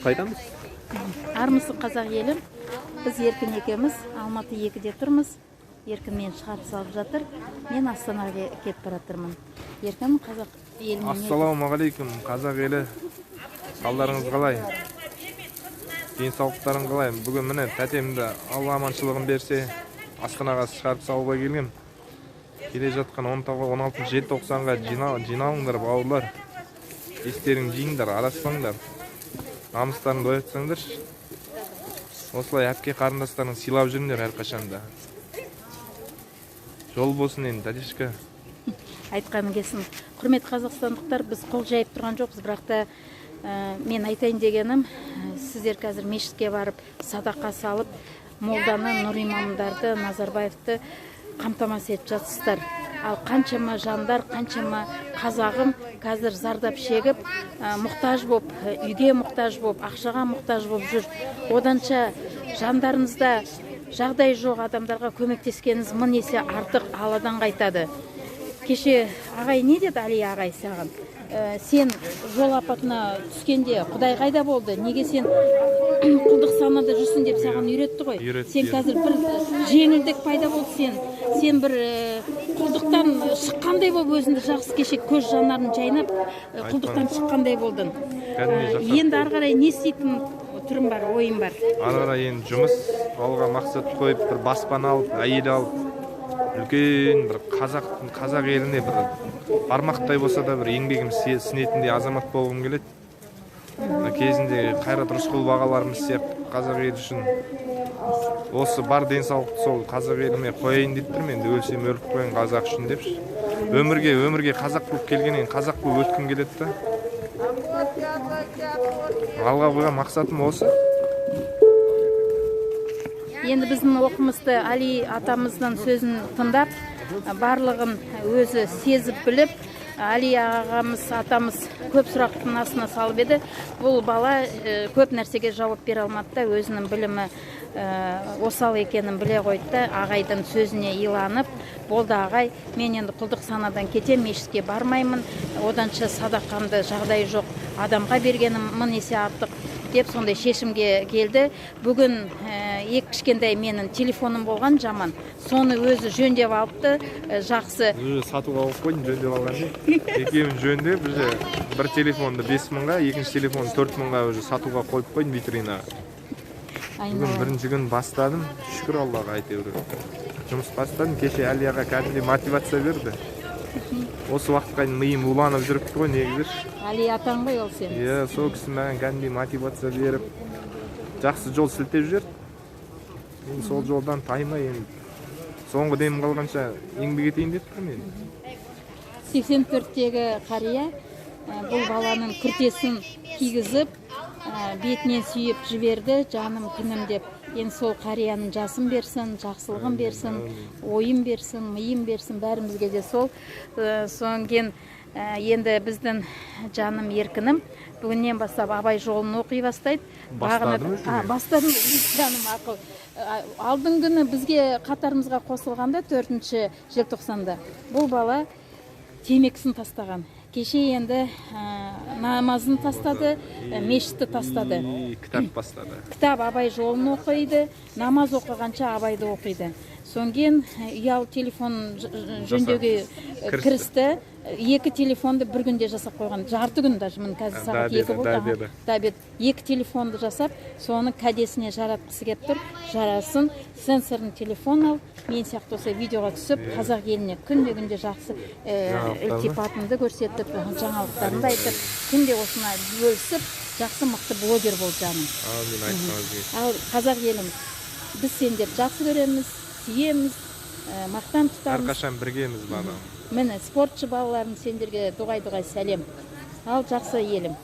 Қайдамыз? Армысың қазақ елім. Біз Еркін екеуміз Алматы 2-де тұрмыз. Еркін мен шығарып салып жатыр. Мен Астанаға кетіп баратырмын. Еркін қазақ елімен. Ассалаумағалейкум қазақ елі. Қалдарыңыз қалай? Денсаулықтарың қалай? Бүгін міне тәтемді Алла аманшылығын берсе Астанаға шығарып салуға келгем. Келе жатқан 16 желтоқсанға жиналыңдар бауырлар. Естерің жиыңдар, араспаңдар. Намыстарыңды оятсаңдар. Осылай әпке қарындастарын сыйлап жүріңдер әрқашанда. Жол болсын енді, тәтешка. Айтқаным келсін. Құрмет қазақстандықтар, біз қол жайып тұрған жоқпыз, бірақ та мен айтайын дегенім, сіздер қазір мешітке барып, садақа салып, молданы, нұр имамдарды, Назарбаевты қамтамасыз етіп жатсыздар. Ал қаншама жандар, қаншама қазағым қазір зардап шегіп, мұқтаж боп, үйге мұқтаж боп, ақшаға мұқтаж боп жүр. Оданша жандарыңызда жағдай жоқ адамдарға көмектескеніңіз мың есе артық Алладан қайтады. Кеше ағай не деді, Али ағай саған? Сен жол апатына түскенде Құдай қайда болды? Неге сен құлдық санада жүрсің деп саған үйретті ғой. Сен қазір бір жеңілдік пайда болды сен бір құлдықтан шыққандай болып өзіңді жақсы кеше көз жанарын жайнап құлдықтан шыққандай болдың. Енді ары қарай не істейтін түрің бар, ойың бар? Ары қарай енді жұмыс, алға мақсат қойып, бір баспана алып, әйел алып, үлкен бір қазақ еліне бір бармақтай болса да бір еңбегім сінетіндей азамат болғым келеді. Кезінде Қайрат Рысқұлов ағаларымыз сияқты қазақ елі үшін осы бар денсаулықты сол қазақ еліме қояйын деп тұрмын. Енді өлсем өліп қояйын қазақ үшін депші. Өмірге қазақ болып келгеннен қазақ болып өткім келеді да. Алға қойған мақсатым осы. Енді біздің оқымызды Али атамыздың сөзін тыңдап, барлығын өзі сезіп біліп, Али ағамыз, атамыз көп сұрақтың астына салып еді. Бұл бала көп нәрсеге жауап бере алмады да, өзінің білімі осал екенін біле қойды да, ағайдың сөзіне иланып, болды ағай, мен енді құлдық санадан кетем, мешітке бармаймын, оданша садақамды жағдай жоқ адамға бергенім мың есе артық деп сондай шешімге келді. Бүгін екі кішкентай менің телефоным болған жаман. Соны өзі жөндеп алыпты, жақсы. Сатуға алып қойдым, жөндеп алған. Екеуін жөндеп, бір телефонды 5 мыңға, екінші телефонды 4 мыңға сатуға қойып қойдым витринаға. Бүгін бірінші күн бастадым, шүкір Аллаға әйтеуір. Жұмыс бастадым, кеше Алияға кәдімгідей мотивация берді. Осы уақытқа миым уланып жүріпті ғой, негізі. Али атаң ғой ол сен? Иә, сол кісі маған кәдімгідей мотивация беріп, жақсы жол сілтеп жүрді. Мен сол жолдан таймай, соңғы демім қалғанша еңбек етейін деп тұрмын енді. 84-тегі қария бұл баланың күртесін кигізіп, бетінен сүйіп жіберді, жаным күнім деп. Енді сол қарияның жасын берсін, жақсылығын берсін, ойын берсін, миын берсін, бәрімізге де сол. Соңген енді біздің жаным Еркінім бүгіннен бастап абай жолын оқи бастайды. Бастадым, жаным ақыл. Алдың күні бізге қатарымызға қосылғанда 4-ші желтоқсанда бұл бала темекісін тастаған. Кеше енді намазын тастады, мешітті тастады. Кітап бастады. Кітап абай жолын оқиды, намаз оқығанша абайды оқиды. Соңген ұялы телефон жөндеуге кірісті. 2 телефонды бір күнде жасап қойған. Жарты күн даже, мін қазір сағат 2 болды. Дабет. 2 телефонды жасап, соны кәдесіне жаратқысы кеп тұр. Жарасын, сенсорын телефон ал, мен сияқты осы видеоға түсіп, қазақ еліне күнде жақсы ілтипатымды көрсетіп, жаңалықтарымды айтып, күнде осына бөлісіп, жақсы мықты блогер бол жаным. Ал қазақ елім, біз сендер жақсы көреміз, сүйеміз, мақтан тұтамыз. Әрқашан біргеміз бала. Міне спортшы балаларым сендерге дұғай сәлем. Ал жақсы елім.